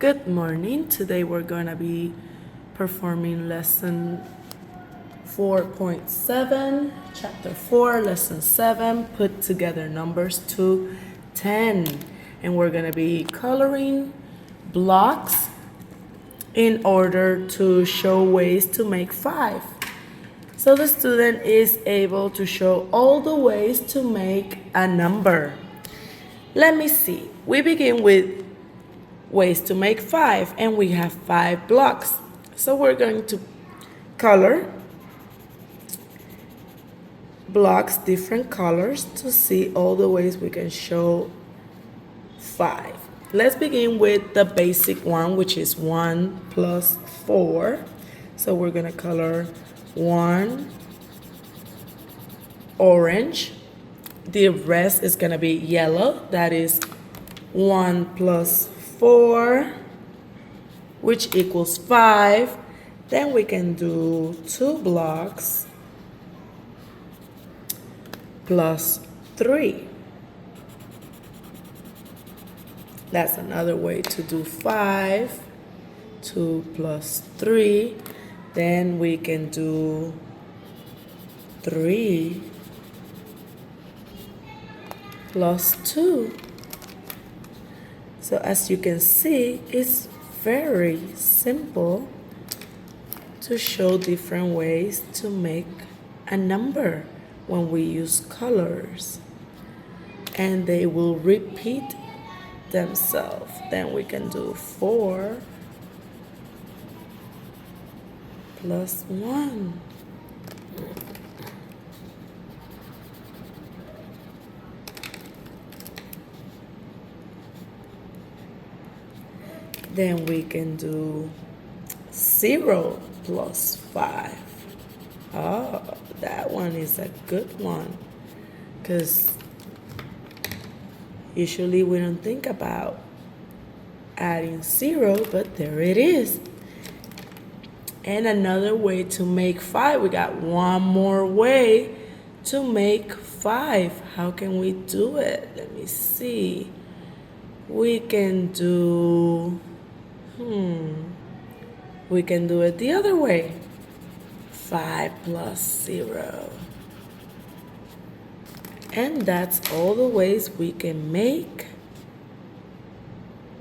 Good morning. Today we're going to be performing lesson 4.7, chapter 4, lesson 7, put together numbers to 10. And we're going to be coloring blocks in order to show ways to make 5. So the student is able to show all the ways to make a number. Let me see. We begin with ways to make 5, and we have 5 blocks. So we're going to color blocks different colors to see all the ways we can show 5. Let's begin with the basic one, which is 1 plus 4. So we're going to color 1 orange. The rest is going to be yellow. That is 1 plus 4, which equals 5. Then we can do 2 blocks plus 3. That's another way to do 5. 2 plus 3. Then we can do 3 plus 2. So as you can see, it's very simple to show different ways to make a number when we use colors. And they will repeat themselves. Then we can do 4 plus 1. Then we can do 0 plus 5. Oh, that one is a good one, because usually we don't think about adding 0, but there it is. And another way to make 5, we got one more way to make 5. How can we do it? Let me see. We can do we can do it the other way. 5 plus 0. And that's all the ways we can make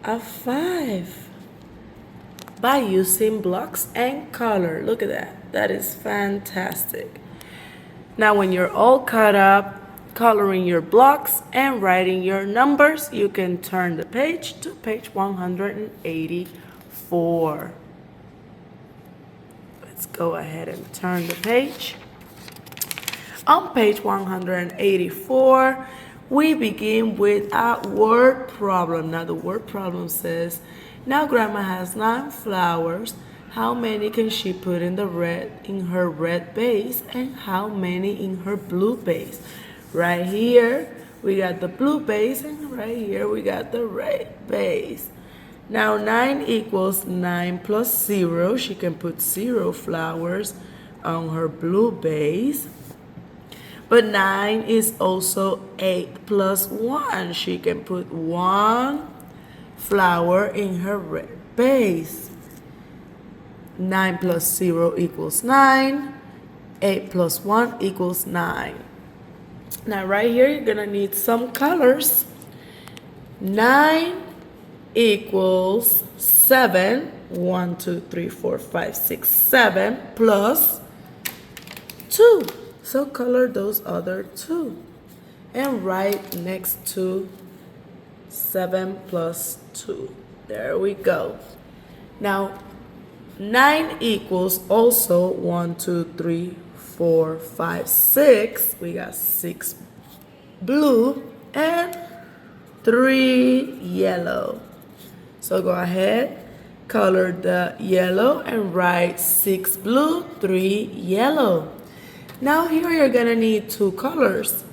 a 5 by using blocks and color. Look at that. That is fantastic. Now when you're all caught up coloring your blocks and writing your numbers, you can turn the page to page 184. Let's go ahead and turn the page. On page 184, we begin with a word problem. Now the word problem says, now Grandma has 9 flowers. How many can she put in her red vase, and how many in her blue vase? Right here we got the blue vase, and right here we got the red vase. Now 9 equals 9 plus 0. She can put 0 flowers on her blue vase. But 9 is also 8 plus 1. She can put 1 flower in her red vase. 9 plus 0 equals 9. 8 plus 1 equals 9. Now right here you're gonna need some colors. 9 equals 7. 1, 2, 3, 4, 5, 6, 7 plus 2. So color those other 2 and write next to 7 plus 2. There we go. Now 9 equals also 1, 2, 3, 4, 5, 6. We got 6 blue and 3 yellow. So go ahead, color the yellow and write 6 blue, 3 yellow. Now here you're gonna need 2 colors.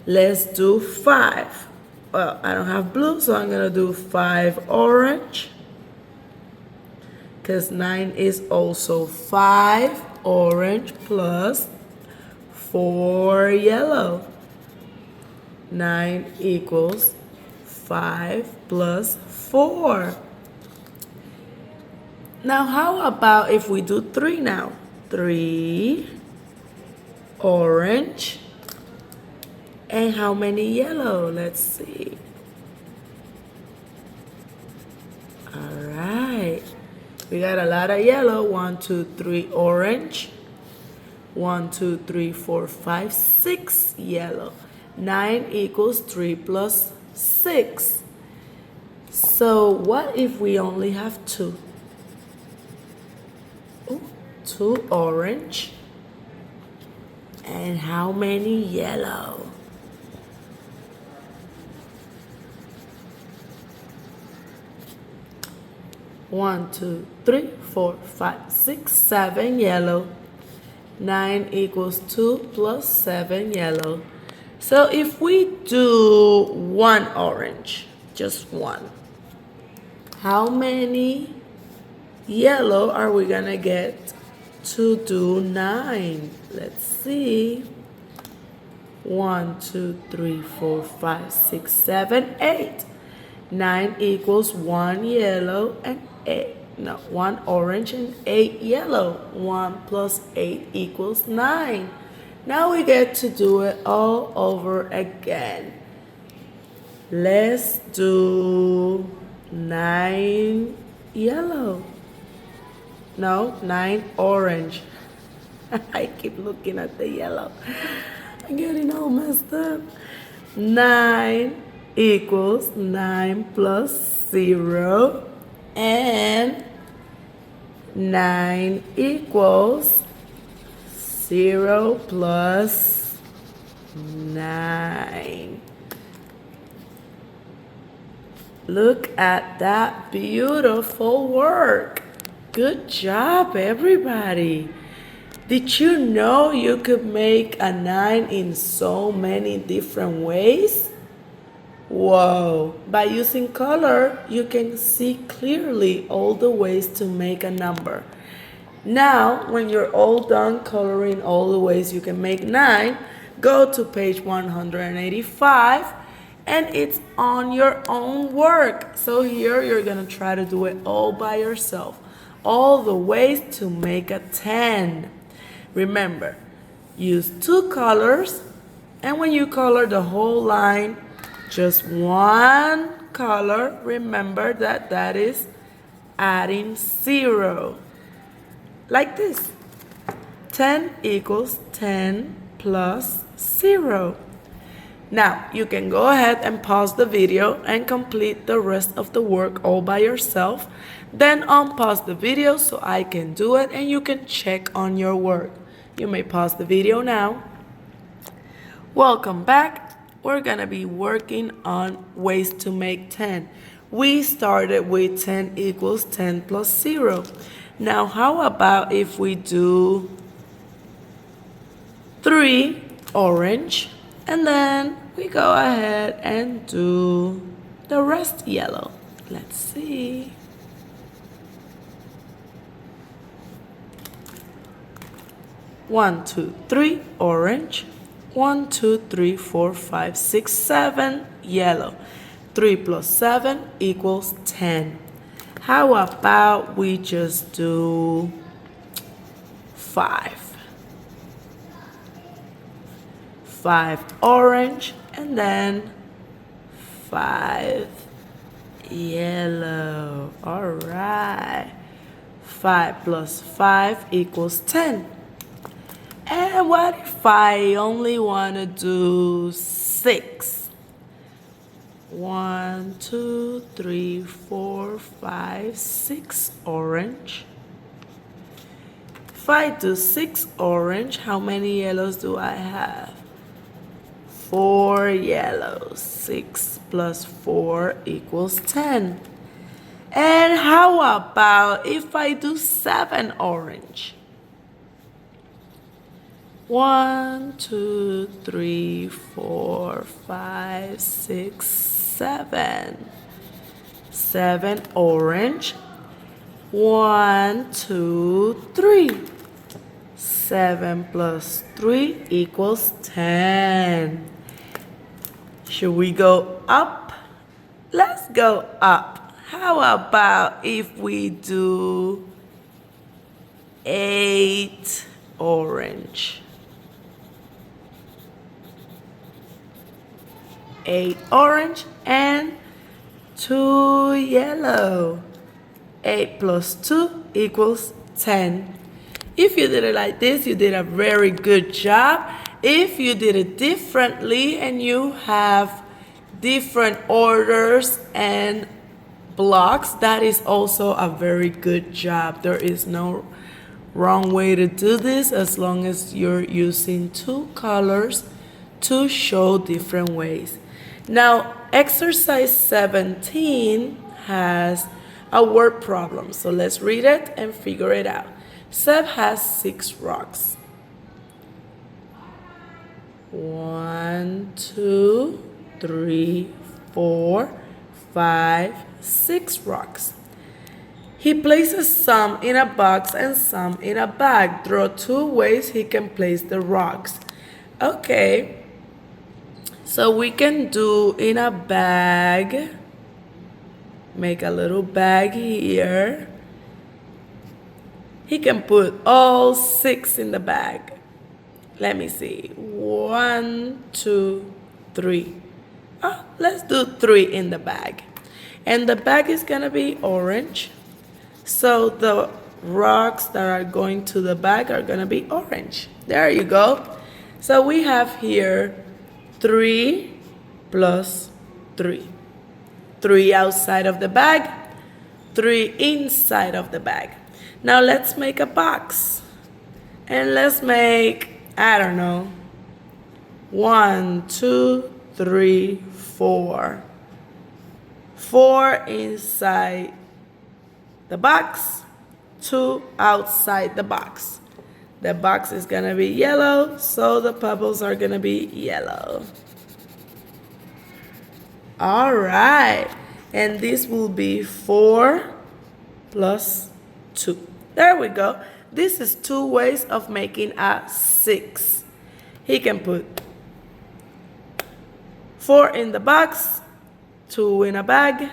Let's do 5. Well, I don't have blue, so I'm gonna do 5 orange, because 9 is also 5 orange plus 4 yellow. 9 equals 5 plus 4. Now, how about if we do 3 now? 3 orange. And how many yellow? Let's see. All right. We got a lot of yellow. 1, 2, 3 orange. 1, 2, 3, 4, 5, 6 yellow. 9 equals 3 plus 6. So what if we only have 2? 2 orange. And how many yellow? One, 2, 3, 4, 5, 6, 7 yellow. 9 equals 2 plus 7 yellow. So if we do 1 orange, just 1, how many yellow are we gonna get to do 9? Let's see. 1, 2, 3, 4, 5, 6, 7, 8. 9 equals 1 yellow and 1 orange and 8 yellow. 1 plus 8 equals 9. Now we get to do it all over again. Let's do 9 yellow. No, 9 orange. I keep looking at the yellow. I'm getting all messed up. 9 equals 9 plus 0. And 9 equals 0 plus 9. Look at that beautiful work. Good job, everybody. Did you know you could make a 9 in so many different ways? Whoa! By using color, you can see clearly all the ways to make a number. Now, when you're all done coloring all the ways you can make 9, go to page 185 and it's on your own work. So here you're gonna try to do it all by yourself. All the ways to make a 10. Remember, use 2 colors, and when you color the whole line, just 1 color, remember that is adding 0. Like this. 10 equals 10 plus 0. Now, you can go ahead and pause the video and complete the rest of the work all by yourself. Then unpause the video so I can do it and you can check on your work. You may pause the video now. Welcome back. We're gonna be working on ways to make 10. We started with 10 equals 10 plus 0. Now, how about if we do 3 orange, and then we go ahead and do the rest yellow. Let's see. One, 2, 3 orange. 1, 2, 3, 4, 5, 6, 7 yellow. 3 plus 7 equals 10. How about we just do 5? 5 orange and then 5 yellow. All right. 5 plus 5 equals 10. And what if I only want to do 6? 1, 2, 3, 4, 5, 6 orange. If I do 6 orange, how many yellows do I have? 4 yellows. 6 plus 4 equals 10. And how about if I do 7 orange? 1, 2, 3, 4, 5, 6, 7. 7 orange. 1, 2, 3. 7 plus 3 equals 10. Should we go up? Let's go up. How about if we do 8 orange? 8 orange and 2 yellow. 8 plus 2 equals 10. If you did it like this, you did a very good job. If you did it differently and you have different orders and blocks, that is also a very good job. There is no wrong way to do this as long as you're using 2 colors to show different ways. Now, exercise 17 has a word problem. So let's read it and figure it out. Seb has 6 rocks. 1, 2, 3, 4, 5, 6 rocks. He places some in a box and some in a bag. There are 2 ways he can place the rocks. Okay, so we can do in a bag. Make a little bag here. He can put all 6 in the bag. Let me see. 1, 2, 3. Let's do 3 in the bag. And the bag is gonna be orange. So the rocks that are going to the bag are gonna be orange. There you go. So we have here 3 plus 3. 3 outside of the bag, 3 inside of the bag. Now let's make a box. And let's make, I don't know, 1, 2, 3, 4. 4 inside the box, 2 outside the box. The box is gonna be yellow, so the pebbles are gonna be yellow. All right, and this will be 4 plus 2. There we go. This is 2 ways of making a 6. He can put 4 in the box, 2 in a bag,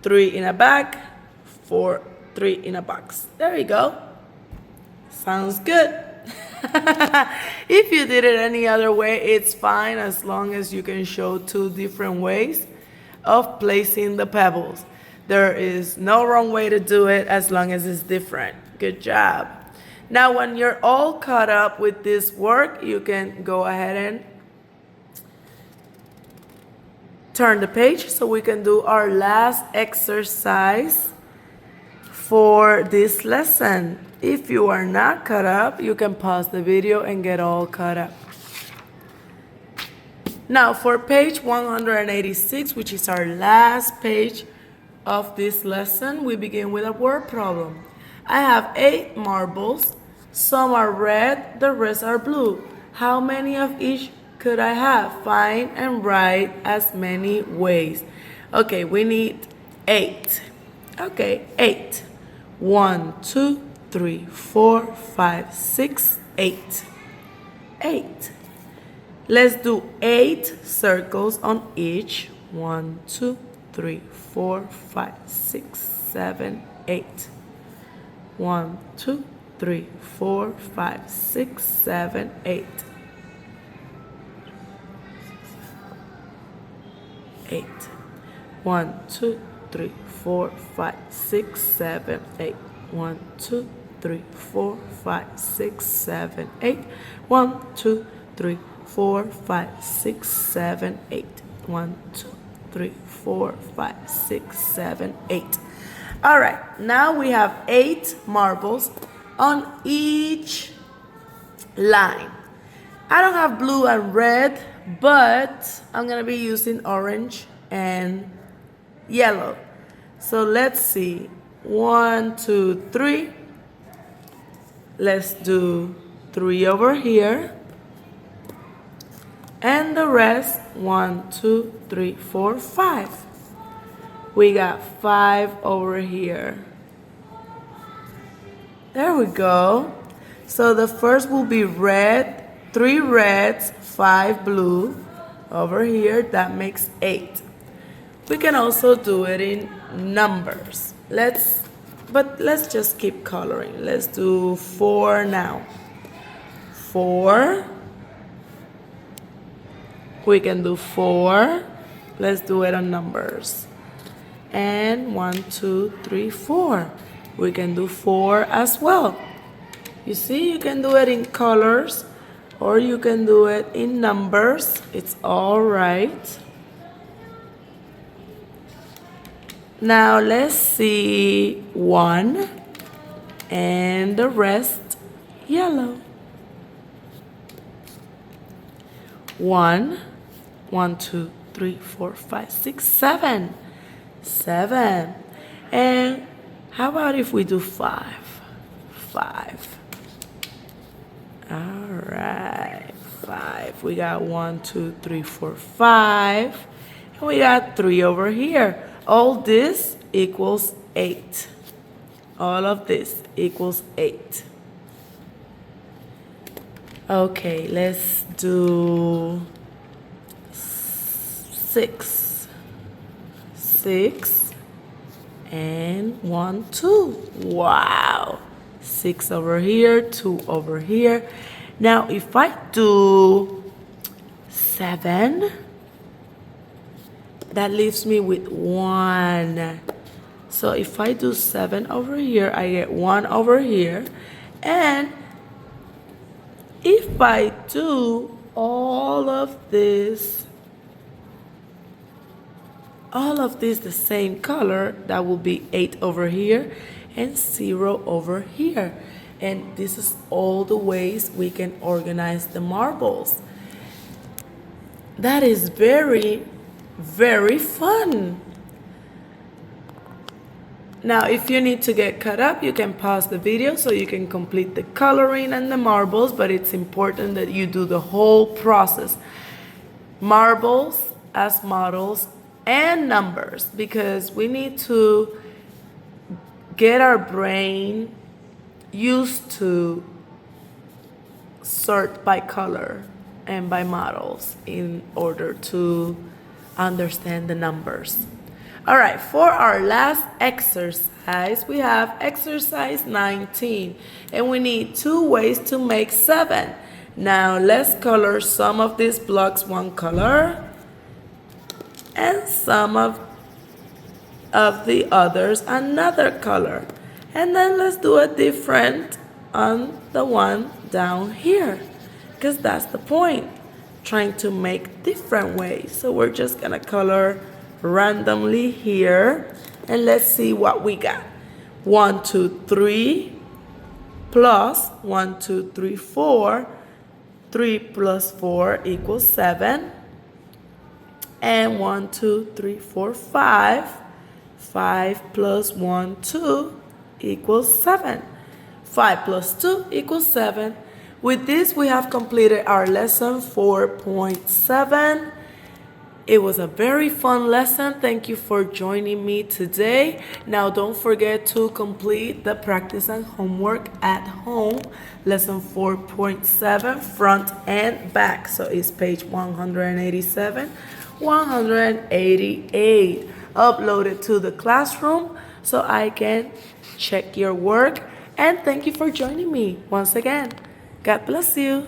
3 in a bag, 4, 3 in a box. There you go. Sounds good. If you did it any other way, it's fine as long as you can show 2 different ways of placing the pebbles. There is no wrong way to do it as long as it's different. Good job. Now, when you're all caught up with this work, you can go ahead and turn the page so we can do our last exercise for this lesson. If you are not caught up, you can pause the video and get all caught up. Now, for page 186, which is our last page of this lesson, we begin with a word problem. I have 8 marbles. Some are red, the rest are blue. How many of each could I have? Find and write as many ways. Okay, we need 8. Okay, 8. 1, 2, 3, 4, 5, 6, 8. 8. Let's do 8 circles on each. 1, 2, 3, 4, 5, 6, 7, 8. 1, 2, 3, 4, 5, 6, 7, 8. 8. 1, 2, 3, 4, 5, 6, 7, 8. 1, 2, 3, 4, 5, 6, 7, 8. 1, 2, 3, 4, 5, 6, 7, 8. 1, 2, 3, 4, 5, 6, 7, 8. All right, now we have 8 marbles on each line. I don't have blue and red, but I'm gonna be using orange and yellow. So let's see. 1, 2, 3. Let's do 3 over here. And the rest, 1, 2, 3, 4, 5. We got 5 over here. There we go. So the first will be red, 3 reds, 5 blue. Over here, that makes 8. We can also do it in numbers. Let's just keep coloring. Let's do 4 now. 4. We can do 4. Let's do it on numbers. And 1, 2, 3, 4. We can do 4 as well. You see, you can do it in colors or you can do it in numbers. It's all right. Now let's see 1 and the rest yellow. 1, 1, 2, 3, 4, 5, 6, 7. 7. And how about if we do 5? 5. All right, 5. We got 1, 2, 3, 4, 5. And we got 3 over here. All this equals 8. All of this equals 8. Okay, let's do 6. 6 and 1, 2. Wow. 6 over here, 2 over here. Now, if I do 7, that leaves me with 1. So if I do 7 over here, I get 1 over here. And if I do all of this the same color, that will be 8 over here and 0 over here. And this is all the ways we can organize the marbles. That is very, very fun. Now, if you need to get caught up, you can pause the video so you can complete the coloring and the marbles, but it's important that you do the whole process. Marbles as models and numbers, because we need to get our brain used to sort by color and by models in order to understand the numbers. All right, for our last exercise, we have exercise 19, and we need 2 ways to make 7. Now, let's color some of these blocks one color and some of the others another color. And then let's do a different on the one down here, because that's the point, trying to make different ways. So we're just gonna color randomly here, and let's see what we got. 1, 2, 3 plus 1, 2, 3, 4. 3 plus 4 equals 7. And 1, 2, 3, 4, 5. 5 plus 1, 2 equals 7. 5 plus 2 equals 7. With this, we have completed our lesson 4.7. It was a very fun lesson. Thank you for joining me today. Now, don't forget to complete the practice and homework at home. Lesson 4.7, front and back. So it's page 187, 188. Upload it to the classroom so I can check your work. And thank you for joining me once again. God bless you.